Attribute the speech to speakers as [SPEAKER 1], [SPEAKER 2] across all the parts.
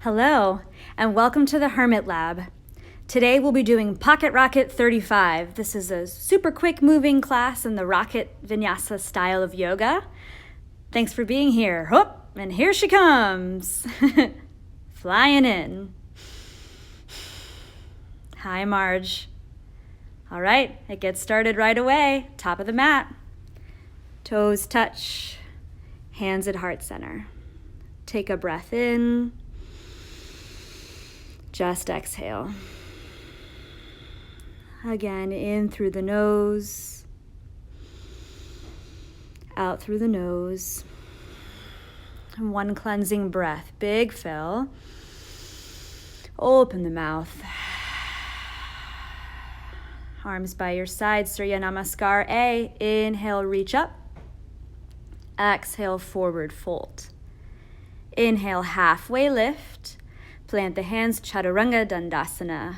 [SPEAKER 1] Hello, and welcome to the Hermit Lab. Today we'll be doing Pocket Rocket 35. This is a super quick moving class in the Rocket Vinyasa style of yoga. Thanks for being here. Whoop, and here she comes. Flying in. Hi, Marge. All right, it gets started right away. Top of the mat. Toes touch. Hands at heart center. Take a breath in. Just exhale. Again, in through the nose, out through the nose. And one cleansing breath. Big fill. Open the mouth. Arms by your side, Surya Namaskar A. Inhale, reach up. Exhale, forward fold. Inhale, halfway lift. Plant the hands, Chaturanga Dandasana.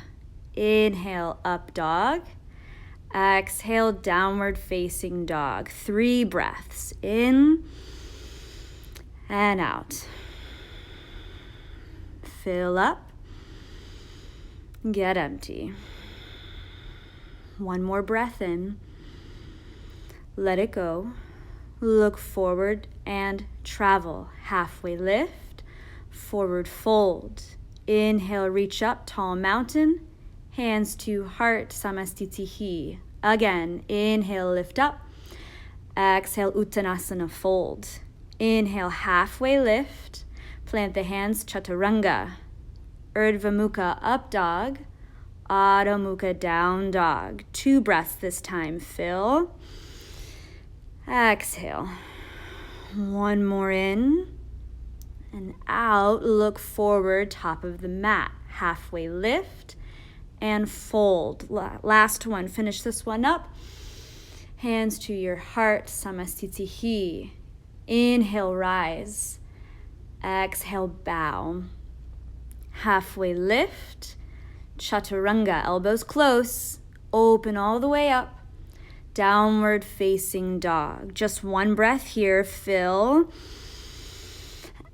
[SPEAKER 1] Inhale, up dog. Exhale, downward facing dog. 3 breaths. In and out. Fill up. Get empty. One more breath in. Let it go. Look forward and travel. Halfway lift. Forward fold. Inhale, reach up, tall mountain. Hands to heart, Samastitihi. Again, inhale, lift up. Exhale, Uttanasana, fold. Inhale, halfway lift. Plant the hands, Chaturanga. Urdhva Mukha, up dog. Adho Mukha, down dog. 2 breaths this time. Fill. Exhale. One more in. And out, look forward, top of the mat. Halfway lift and fold. Last one, finish this one up. Hands to your heart, Samastitihi. Inhale, rise. Exhale, bow. Halfway lift. Chaturanga, elbows close. Open all the way up. Downward facing dog. Just one breath here, fill.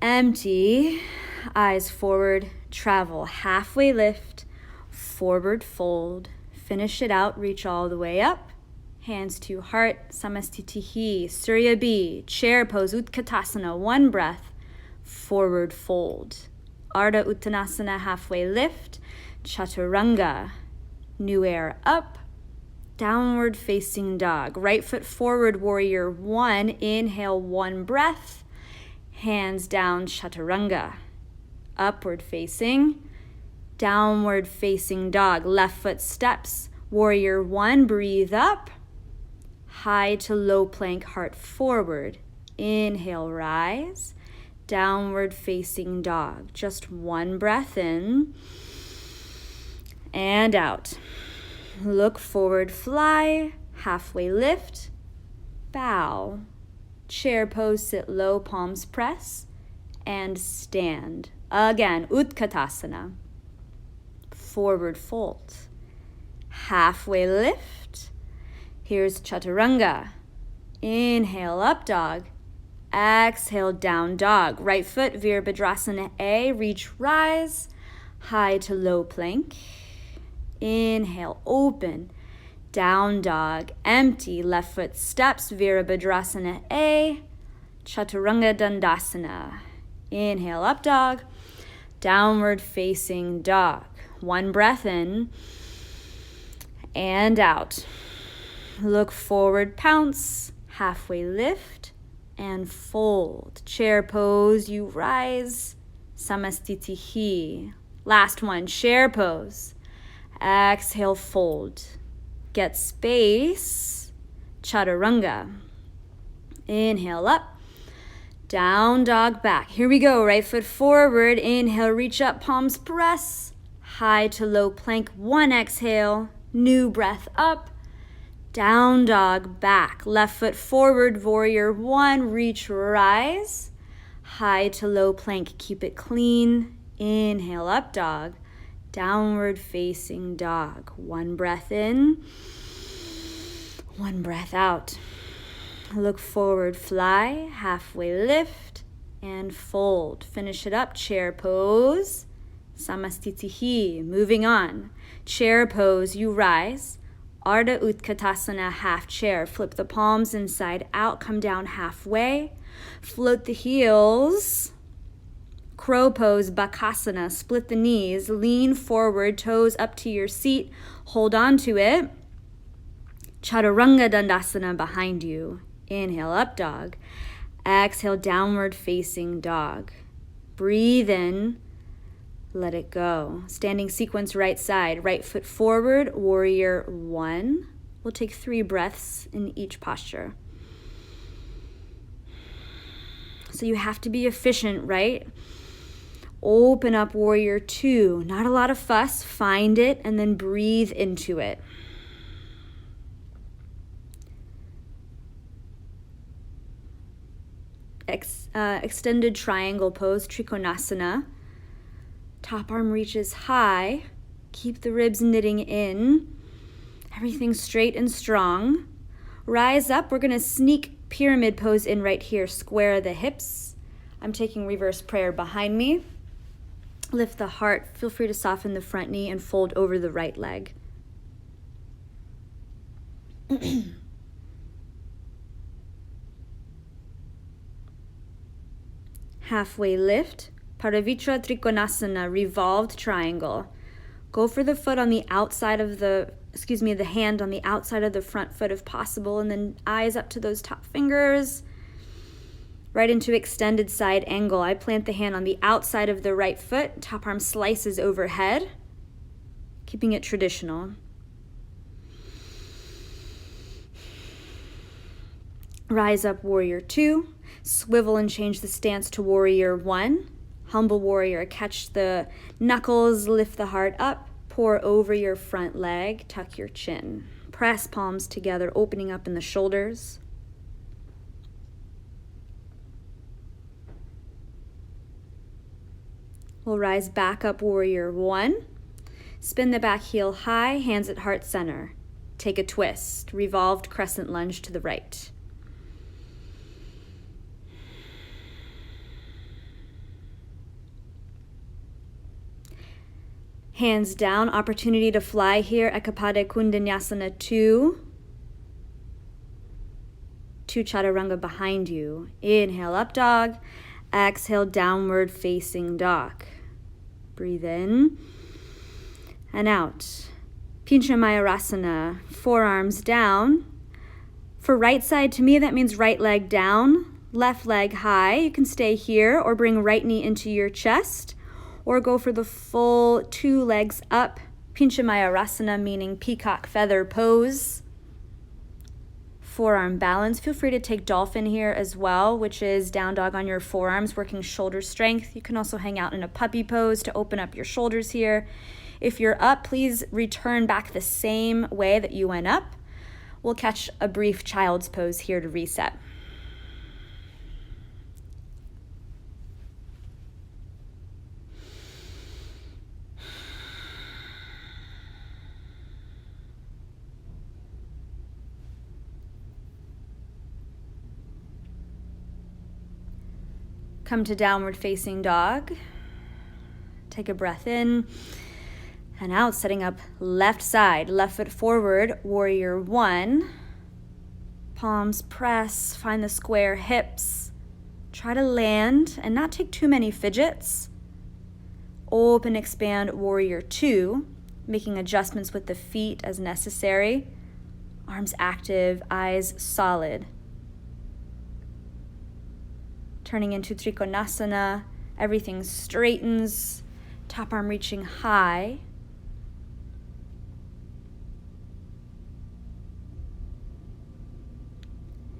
[SPEAKER 1] Empty, eyes forward, travel, halfway lift, forward fold, finish it out, reach all the way up, hands to heart, Samastitihi, Surya B, chair pose, Utkatasana, 1 breath, forward fold, Ardha Uttanasana, halfway lift, Chaturanga, new air up, downward facing dog, right foot forward, warrior 1, inhale, 1 breath, hands down, Chaturanga. Upward facing, downward facing dog. Left foot steps, warrior 1, breathe up. High to low plank, heart forward. Inhale, rise. Downward facing dog. Just 1 breath in. And out. Look forward, fly. Halfway lift. Bow. Chair pose, sit low, palms press, and stand. Again, Utkatasana. Forward fold. Halfway lift. Here's Chaturanga. Inhale, up dog. Exhale, down dog. Right foot, Virabhadrasana A. Reach, rise. High to low plank. Inhale, open. Down dog, empty, left foot steps, Virabhadrasana A, Chaturanga Dandasana. Inhale, up dog, downward facing dog. 1 breath in and out. Look forward, pounce, halfway lift and fold. Chair pose, you rise, Samastitihi. Last one, chair pose. Exhale, fold. Get space, Chaturanga. Inhale up, down dog back. Here we go, right foot forward. Inhale, reach up, palms press. High to low plank, 1 exhale. New breath up, down dog back. Left foot forward, warrior 1, reach, rise. High to low plank, keep it clean. Inhale, up dog. Downward facing dog. 1 breath in, 1 breath out. Look forward, fly, halfway lift, and fold. Finish it up, chair pose, samastitihi. Moving on, chair pose, you rise. Ardha Utkatasana, half chair. Flip the palms inside out, come down halfway. Float the heels. Crow pose, Bakasana, split the knees. Lean forward, toes up to your seat. Hold on to it. Chaturanga Dandasana behind you. Inhale, up dog. Exhale, downward facing dog. Breathe in. Let it go. Standing sequence, right side. Right foot forward, warrior one. We'll take 3 breaths in each posture. So you have to be efficient, right? Open up warrior two. Not a lot of fuss. Find it and then breathe into it. Extended triangle pose, Trikonasana. Top arm reaches high. Keep the ribs knitting in. Everything straight and strong. Rise up. We're going to sneak pyramid pose in right here. Square the hips. I'm taking reverse prayer behind me. Lift the heart. Feel free to soften the front knee and fold over the right leg. Halfway lift. Paravitra Trikonasana, revolved triangle. Go for the foot on the outside of the hand on the outside of the front foot if possible, and then eyes up to those top fingers. Right into extended side angle. I plant the hand on the outside of the right foot. Top arm slices overhead, keeping it traditional. Rise up, warrior two. Swivel and change the stance to warrior one. Humble warrior, catch the knuckles, lift the heart up, pour over your front leg, tuck your chin. Press palms together, opening up in the shoulders. We'll rise back up, warrior one. Spin the back heel high, hands at heart center. Take a twist, revolved crescent lunge to the right. Hands down, opportunity to fly here. Ekapada Kundanyasana 2. 2 Chaturanga behind you. Inhale, up dog. Exhale, downward facing dog. Breathe in and out. Pincha Mayurasana, forearms down. For right side, to me, that means right leg down, left leg high. You can stay here or bring right knee into your chest. Or go for the full 2 legs up, Pincha Mayurasana, meaning peacock feather pose. Forearm balance. Feel free to take dolphin here as well, which is down dog on your forearms, working shoulder strength. You can also hang out in a puppy pose to open up your shoulders here. If you're up, please return back the same way that you went up. We'll catch a brief child's pose here to reset. Come to downward facing dog. Take a breath in and out, setting up left side, left foot forward, warrior one. Palms press, find the square hips. Try to land and not take too many fidgets. Open, expand, warrior two, making adjustments with the feet as necessary. Arms active, eyes solid. Turning into Trikonasana, everything straightens, top arm reaching high.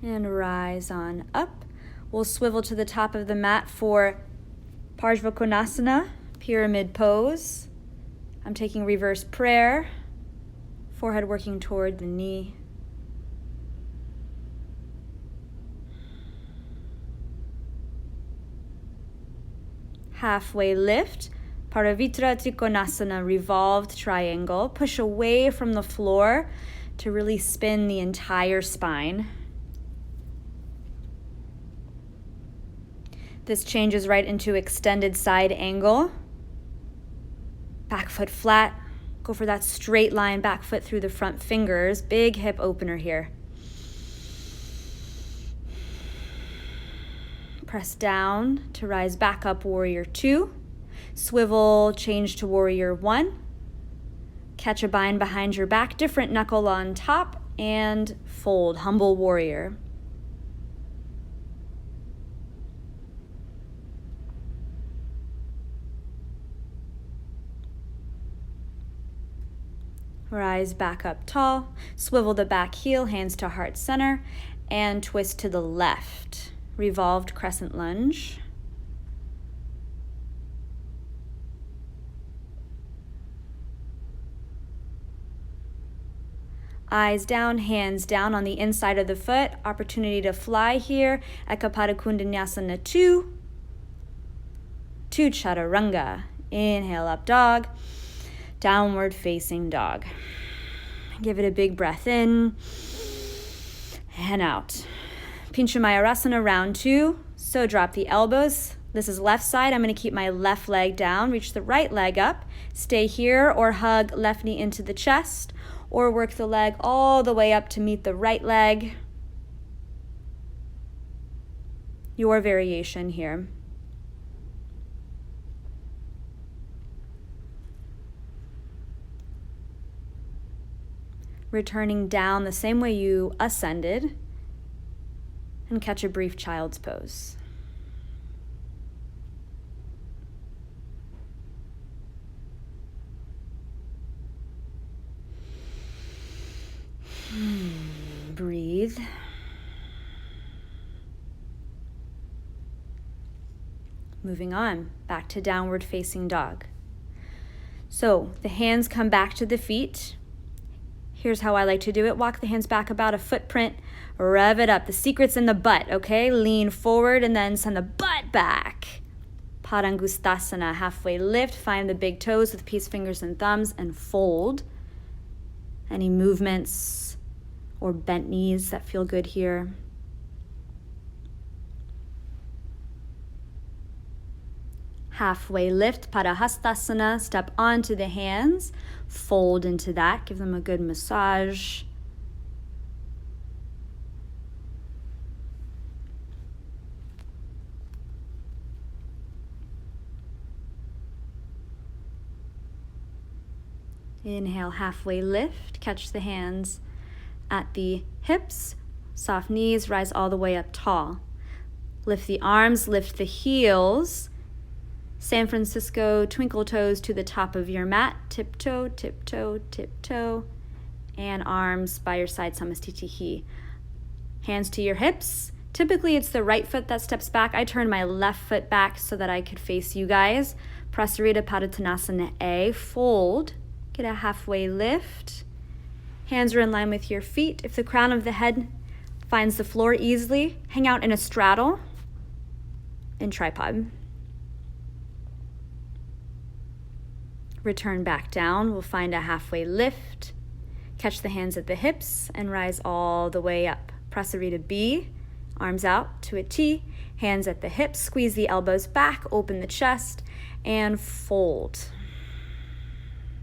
[SPEAKER 1] And rise on up. We'll swivel to the top of the mat for Parshvakonasana, pyramid pose. I'm taking reverse prayer, forehead working toward the knee. Halfway lift, Paravitra Trikonasana, revolved triangle. Push away from the floor to really spin the entire spine. This changes right into extended side angle. Back foot flat. Go for that straight line back foot through the front fingers. Big hip opener here. Press down to rise back up, warrior 2. Swivel, change to warrior 1. Catch a bind behind your back, different knuckle on top, and fold, humble warrior. Rise back up tall, swivel the back heel, hands to heart center, and twist to the left. Revolved crescent lunge. Eyes down, hands down on the inside of the foot. Opportunity to fly here. Ekapada Kundanyasana 2. To Chaturanga. Inhale, up dog. Downward facing dog. Give it a big breath in and out. Pincha Mayurasana round 2. So drop the elbows. This is left side. I'm going to keep my left leg down. Reach the right leg up. Stay here or hug left knee into the chest, or work the leg all the way up to meet the right leg. Your variation here. Returning down the same way you ascended, and catch a brief child's pose. Breathe. Moving on, back to downward facing dog. So the hands come back to the feet. Here's how I like to do it. Walk the hands back about a footprint, rev it up. The secret's in the butt, okay? Lean forward and then send the butt back. Padangustasana, halfway lift. Find the big toes with peace fingers and thumbs and fold. Any movements or bent knees that feel good here. Halfway lift, Padahastasana, step onto the hands, fold into that, give them a good massage. Inhale, halfway lift, catch the hands at the hips, soft knees, rise all the way up tall. Lift the arms, lift the heels. San Francisco twinkle toes to the top of your mat. Tiptoe, tiptoe, tiptoe. And arms by your side, Samastitihi. Hands to your hips. Typically it's the right foot that steps back. I turned my left foot back so that I could face you guys. Prasarita Padottanasana A. Fold. Get a halfway lift. Hands are in line with your feet. If the crown of the head finds the floor easily, hang out in a straddle in tripod. Return back down. We'll find a halfway lift. Catch the hands at the hips and rise all the way up. Prasarita B. Arms out to a T. Hands at the hips. Squeeze the elbows back. Open the chest and fold.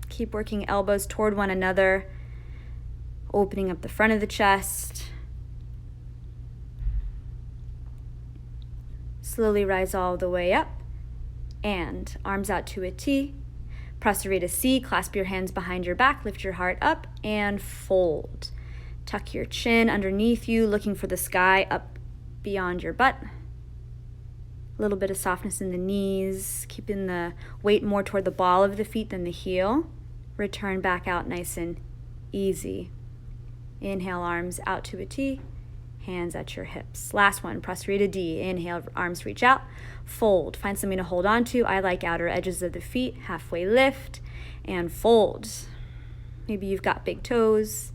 [SPEAKER 1] Keep working elbows toward one another. Opening up the front of the chest. Slowly rise all the way up. And arms out to a T. Prasarita C, clasp your hands behind your back, lift your heart up, and fold. Tuck your chin underneath you, looking for the sky up beyond your butt. A little bit of softness in the knees, keeping the weight more toward the ball of the feet than the heel. Return back out nice and easy. Inhale, arms out to a T, hands at your hips. Last one, Prasarita D. Inhale, arms reach out. Fold. Find something to hold on to. I like outer edges of the feet. Halfway lift and fold. Maybe you've got big toes.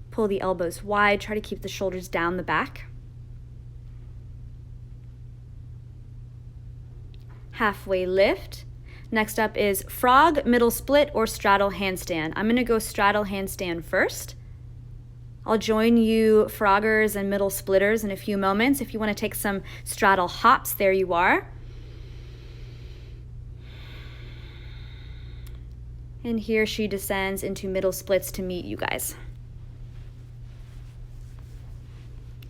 [SPEAKER 1] Pull the elbows wide. Try to keep the shoulders down the back. Halfway lift. Next up is frog, middle split, or straddle handstand. I'm going to go straddle handstand first. I'll join you froggers and middle splitters in a few moments. If you want to take some straddle hops, there you are. And here she descends into middle splits to meet you guys.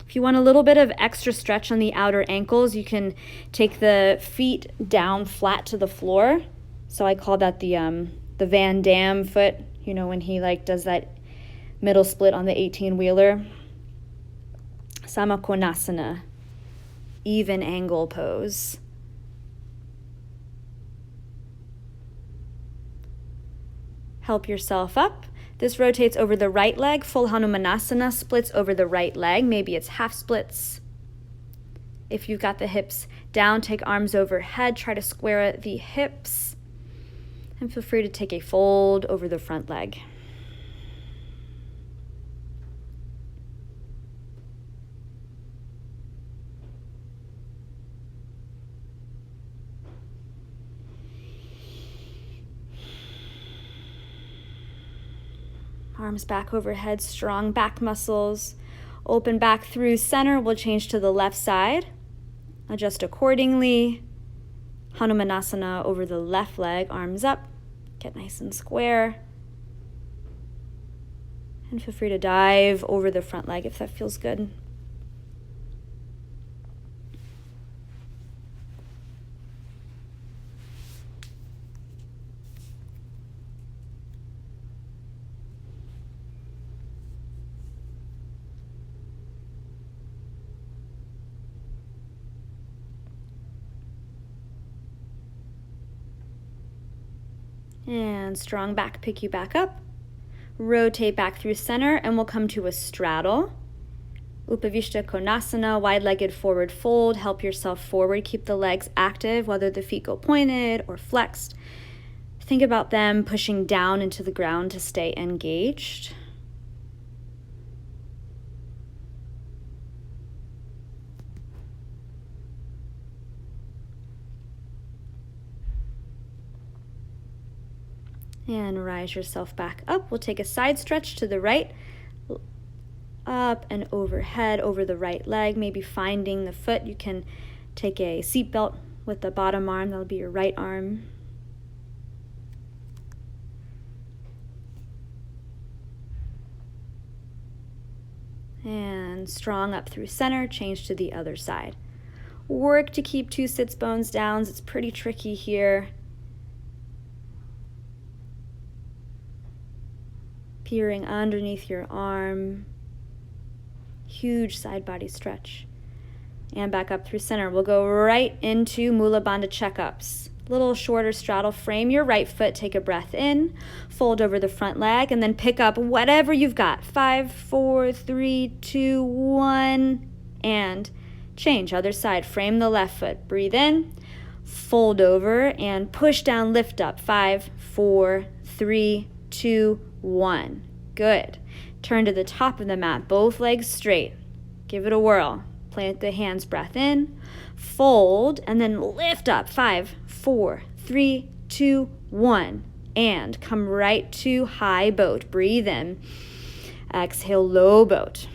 [SPEAKER 1] If you want a little bit of extra stretch on the outer ankles, you can take the feet down flat to the floor. So I call that the Van Damme foot, you know, when he like does that middle split on the 18-wheeler. Samakonasana, even angle pose. Help yourself up. This rotates over the right leg. Full Hanumanasana splits over the right leg. Maybe it's half splits. If you've got the hips down, take arms overhead. Try to square the hips. And feel free to take a fold over the front leg. Arms back overhead, strong back muscles. Open back through center. We'll change to the left side. Adjust accordingly. Hanumanasana over the left leg, arms up. Get nice and square. And feel free to dive over the front leg if that feels good. And strong back, pick you back up. Rotate back through center, and we'll come to a straddle. Upavishta Konasana, wide-legged forward fold. Help yourself forward. Keep the legs active, whether the feet go pointed or flexed. Think about them pushing down into the ground to stay engaged. And rise yourself back up. We'll take a side stretch to the right, up and overhead over the right leg, maybe finding the foot. You can take a seat belt with the bottom arm. That'll be your right arm. And strong up through center, change to the other side. Work to keep two sits bones down. It's pretty tricky here. Peering underneath your arm. Huge side body stretch. And back up through center. We'll go right into Mula Bandha checkups. Little shorter straddle. Frame your right foot. Take a breath in. Fold over the front leg. And then pick up whatever you've got. 5, 4, 3, 2, 1. And change. Other side. Frame the left foot. Breathe in. Fold over. And push down. Lift up. 5, 4, 3, 2, 1. Good. Turn to the top of the mat, both legs straight. Give it a whirl. Plant the hands, breath in, fold, and then lift up. 5, 4, 3, 2, 1. And come right to high boat. Breathe in. Exhale, low boat.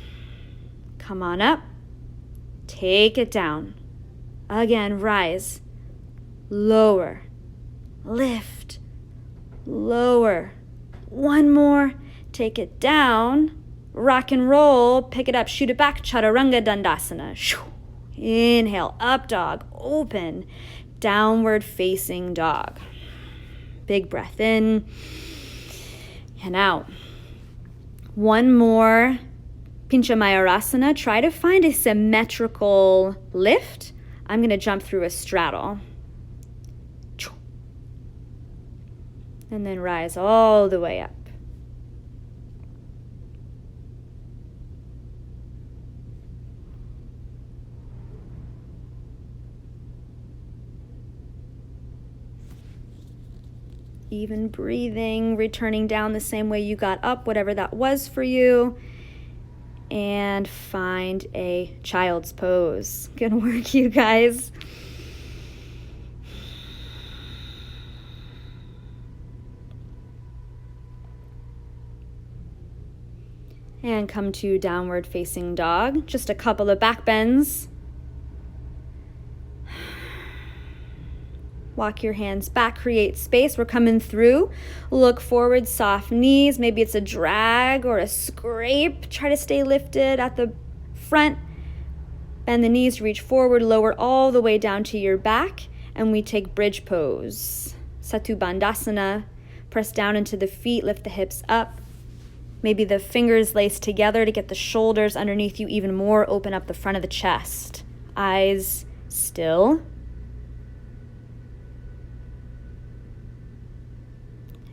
[SPEAKER 1] Come on up. Take it down. Again, rise. Lower. Lift. Lower. One more, take it down, rock and roll, pick it up, shoot it back, Chaturanga Dandasana. Inhale, up dog, open, downward facing dog. Big breath in and out. One more, Pincha Mayurasana. Try to find a symmetrical lift. I'm going to jump through a straddle. And then rise all the way up. Even breathing, returning down the same way you got up, whatever that was for you. And find a child's pose. Good work, you guys. And come to downward facing dog. Just a couple of back bends. Walk your hands back, create space. We're coming through. Look forward, soft knees. Maybe it's a drag or a scrape. Try to stay lifted at the front. Bend the knees, reach forward, lower all the way down to your back. And we take bridge pose. Satu Bandhasana. Press down into the feet, lift the hips up. Maybe the fingers lace together to get the shoulders underneath you even more. Open up the front of the chest. Eyes still.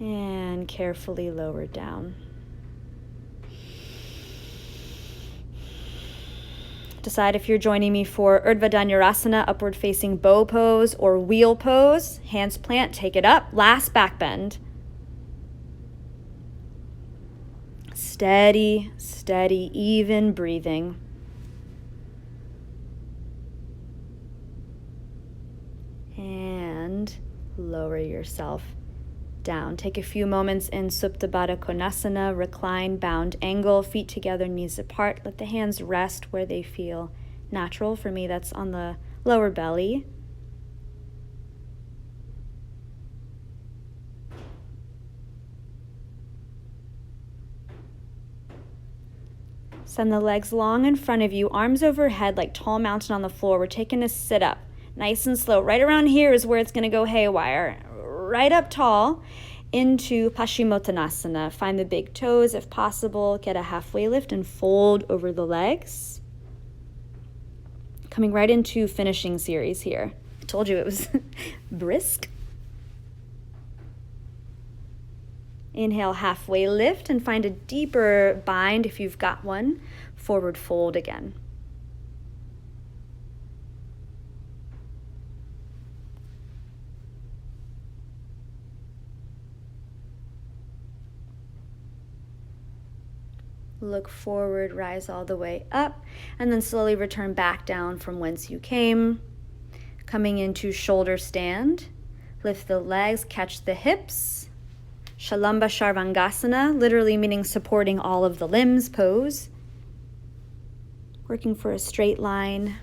[SPEAKER 1] And carefully lower down. Decide if you're joining me for Urdhva Dhanurasana, upward facing bow pose, or wheel pose. Hands plant, take it up. Last back bend. Steady, steady, even breathing. And lower yourself down. Take a few moments in Supta Baddha Konasana, recline, bound angle, feet together, knees apart. Let the hands rest where they feel natural. For me, that's on the lower belly. Send the legs long in front of you, arms overhead like tall mountain on the floor. We're taking a sit up, nice and slow. Right around here is where it's going to go haywire. Right up tall into Paschimottanasana. Find the big toes if possible. Get a halfway lift and fold over the legs. Coming right into finishing series here. I told you it was brisk. Inhale, halfway lift, and find a deeper bind if you've got one. Forward fold again. Look forward, rise all the way up, and then slowly return back down from whence you came. Coming into shoulder stand. Lift the legs, catch the hips. Shalamba Sharvangasana, literally meaning supporting all of the limbs pose. Working for a straight line.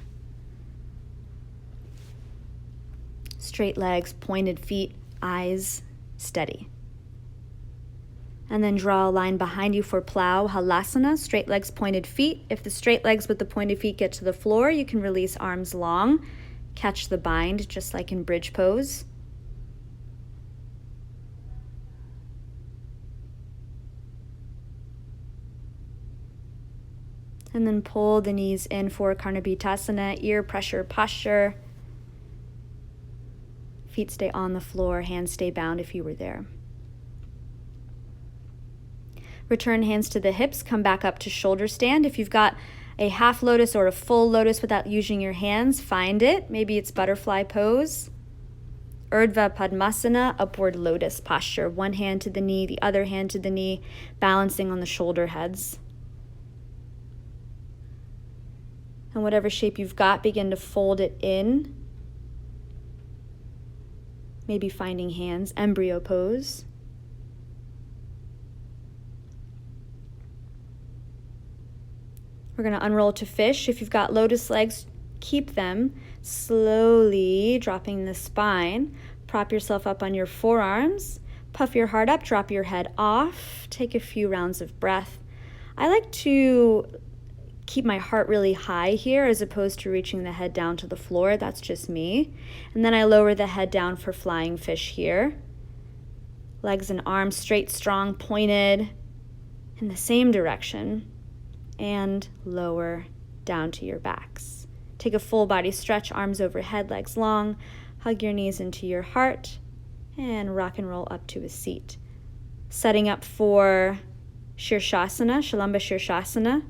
[SPEAKER 1] Straight legs, pointed feet, eyes steady. And then draw a line behind you for plow, halasana, straight legs, pointed feet. If the straight legs with the pointed feet get to the floor, you can release arms long. Catch the bind, just like in bridge pose. And then pull the knees in for Karnabhitasana, ear pressure posture. Feet stay on the floor, hands stay bound if you were there. Return hands to the hips, come back up to shoulder stand. If you've got a half lotus or a full lotus without using your hands, find it. Maybe it's butterfly pose. Urdhva Padmasana, upward lotus posture. One hand to the knee, the other hand to the knee, balancing on the shoulder heads. And whatever shape you've got, begin to fold it in. Maybe finding hands, embryo pose. We're going to unroll to fish. If you've got lotus legs, keep them. Slowly dropping the spine. Prop yourself up on your forearms. Puff your heart up, drop your head off. Take a few rounds of breath. I like to keep my heart really high here as opposed to reaching the head down to the floor. That's just me. And then I lower the head down for flying fish here. Legs and arms straight, strong, pointed in the same direction. And lower down to your backs. Take a full body stretch, arms overhead, legs long. Hug your knees into your heart and rock and roll up to a seat. Setting up for Shirshasana, Shalamba Shirshasana.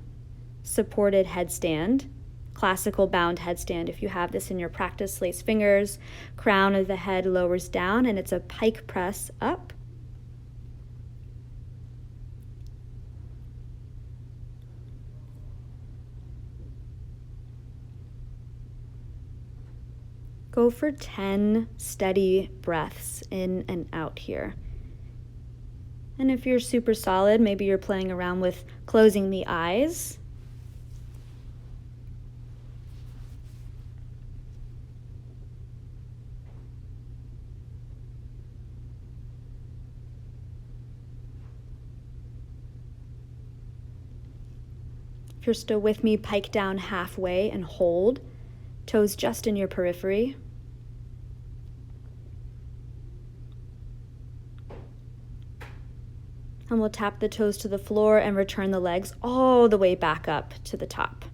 [SPEAKER 1] Supported headstand, classical bound headstand. If you have this in your practice, lace fingers, crown of the head lowers down, and it's a pike press up. Go for 10 steady breaths in and out here. And if you're super solid, maybe you're playing around with closing the eyes. If you're still with me, pike down halfway and hold. Toes just in your periphery. And we'll tap the toes to the floor and return the legs all the way back up to the top.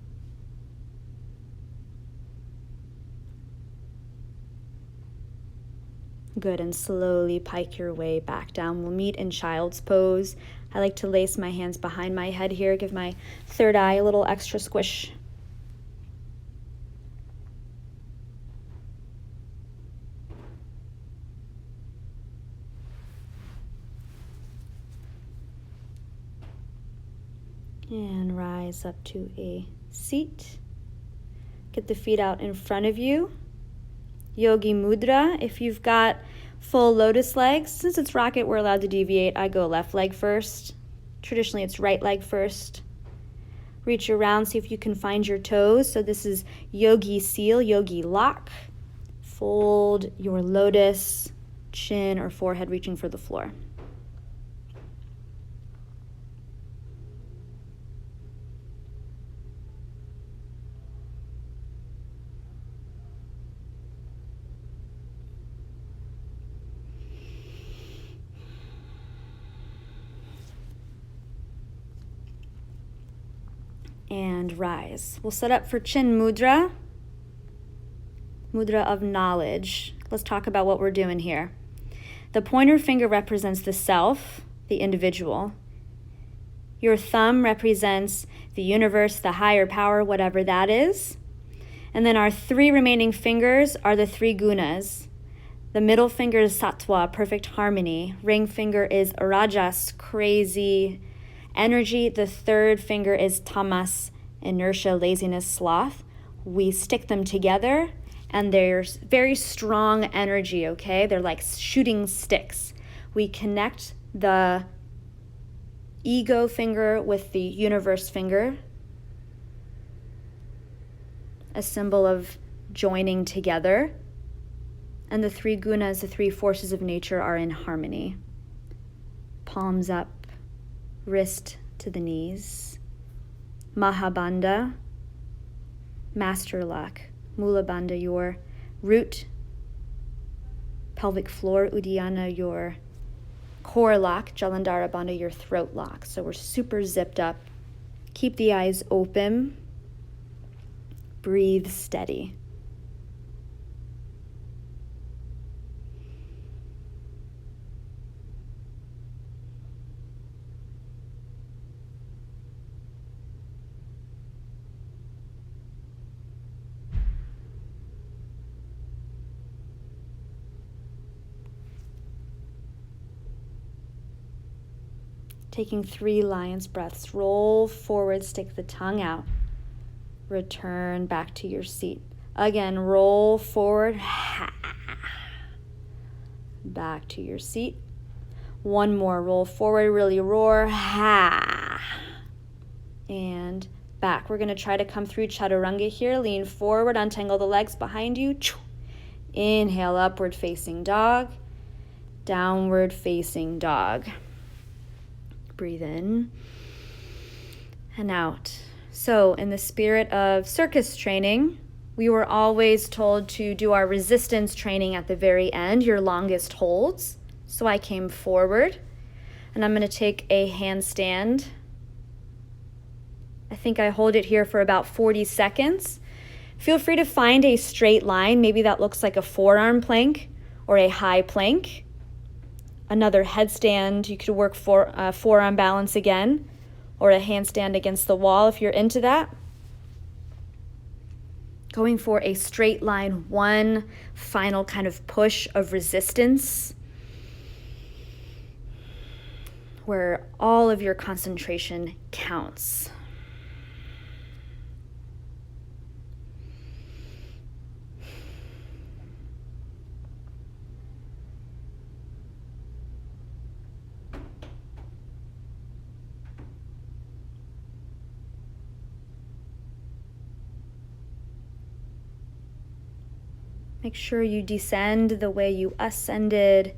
[SPEAKER 1] Good, and slowly pike your way back down. We'll meet in child's pose. I like to lace my hands behind my head here, give my third eye a little extra squish. And rise up to a seat. Get the feet out in front of you. Yogi Mudra. If you've got full lotus legs, since it's rocket, we're allowed to deviate. I go left leg first. Traditionally, it's right leg first. Reach around, see if you can find your toes. So this is Yogi Seal, Yogi Lock. Fold your lotus, chin or forehead reaching for the floor. And rise. We'll set up for Chin Mudra, Mudra of knowledge. Let's talk about what we're doing here. The pointer finger represents the self, the individual. Your thumb represents the universe, the higher power, whatever that is. And then our three remaining fingers are the three gunas. The middle finger is sattva, perfect harmony. Ring finger is rajas, crazy energy. The third finger is tamas, inertia, laziness, sloth. We stick them together and there's very strong energy, okay? They're like shooting sticks. We connect the ego finger with the universe finger, a symbol of joining together. And the three gunas, the three forces of nature, are in harmony. Palms up, wrist to the knees. Mahabandha, master lock. Mula Bandha, your root. Pelvic floor, Uddiyana, your core lock. Jalandhara Bandha, your throat lock. So we're super zipped up. Keep the eyes open. Breathe steady. Taking 3 lion's breaths. Roll forward, stick the tongue out. Return back to your seat. Again, roll forward. Back to your seat. One more. Roll forward, really roar. And back. We're going to try to come through chaturanga here. Lean forward, untangle the legs behind you. Inhale, upward facing dog. Downward facing dog. Breathe in and out. So in the spirit of circus training, we were always told to do our resistance training at the very end, your longest holds. So I came forward and I'm going to take a handstand. I think I hold it here for about 40 seconds. Feel free to find a straight line. Maybe that looks like a forearm plank or a high plank. Another headstand, you could work for forearm balance again, or a handstand against the wall if you're into that. Going for a straight line, one final kind of push of resistance, where all of your concentration counts. Make sure you descend the way you ascended,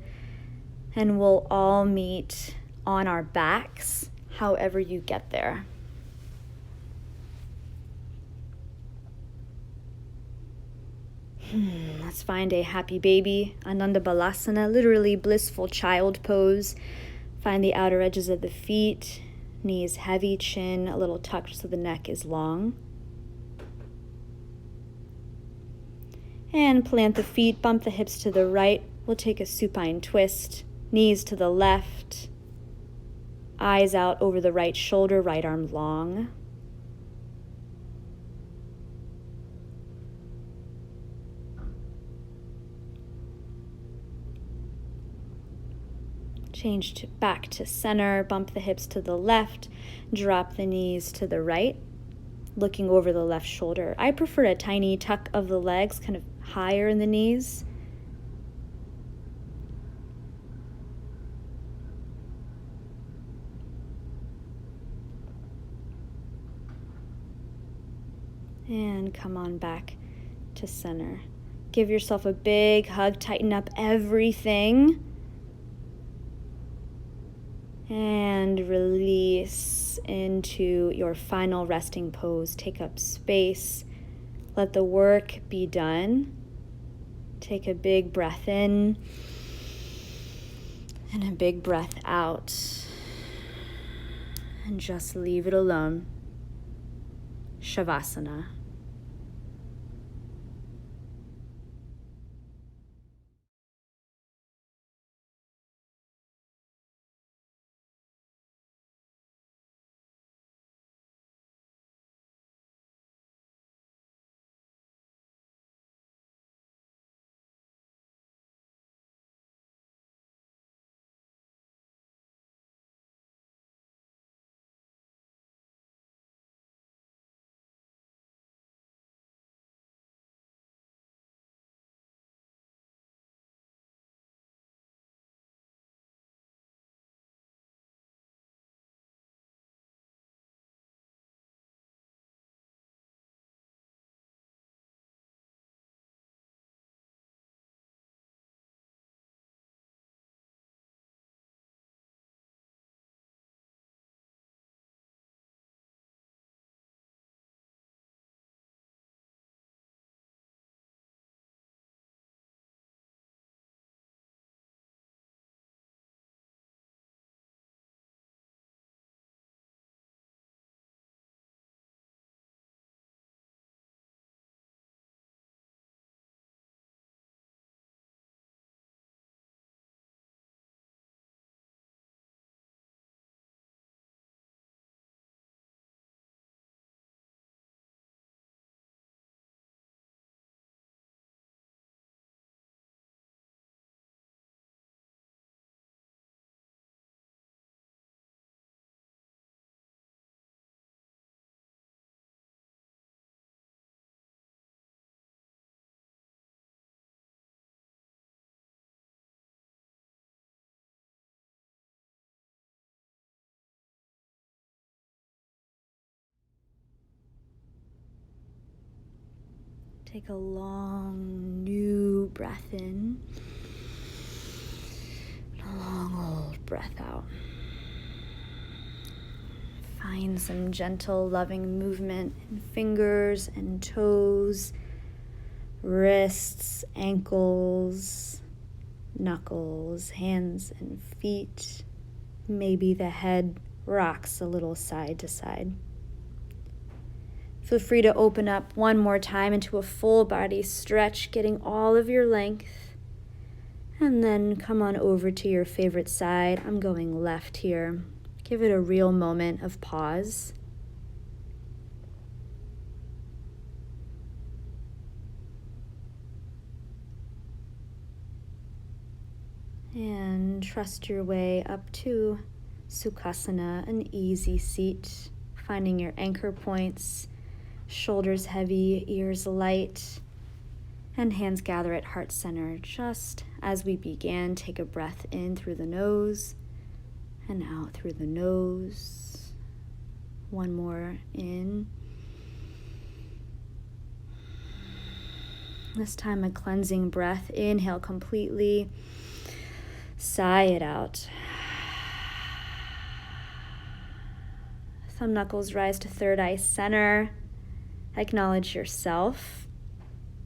[SPEAKER 1] and we'll all meet on our backs, however you get there. Let's find a happy baby, Ananda Balasana, literally blissful child pose. Find the outer edges of the feet, knees heavy, chin a little tucked so the neck is long. And plant the feet, bump the hips to the right. We'll take a supine twist, knees to the left, eyes out over the right shoulder, right arm long. Change back to center, bump the hips to the left, drop the knees to the right, looking over the left shoulder. I prefer a tiny tuck of the legs, kind of higher in the knees. And come on back to center. Give yourself a big hug, tighten up everything. And release into your final resting pose. Take up space. Let the work be done. Take a big breath in and a big breath out. And just leave it alone. Shavasana. Take a long, new breath in. A long, old breath out. Find some gentle, loving movement in fingers and toes, wrists, ankles, knuckles, hands and feet. Maybe the head rocks a little side to side. Feel free to open up one more time into a full body stretch, getting all of your length. And then come on over to your favorite side. I'm going left here. Give it a real moment of pause. And trust your way up to Sukhasana, an easy seat, finding your anchor points. Shoulders heavy, ears light, and hands gather at heart center. Just as we began, take a breath in through the nose and out through the nose. One more in This time a cleansing breath. Inhale completely. Sigh it out. Thumb knuckles rise to third eye center. Acknowledge yourself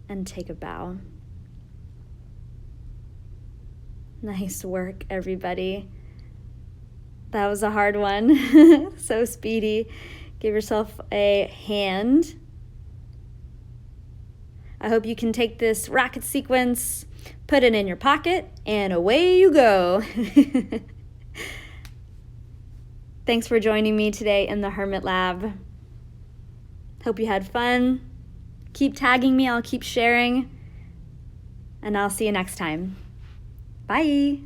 [SPEAKER 1] and take a bow. Nice work, everybody. That was a hard one. So speedy. Give yourself a hand. I hope you can take this rocket sequence, put it in your pocket, and away you go. Thanks for joining me today in the Hermit Lab. Hope you had fun. Keep tagging me, I'll keep sharing, and I'll see you next time. Bye.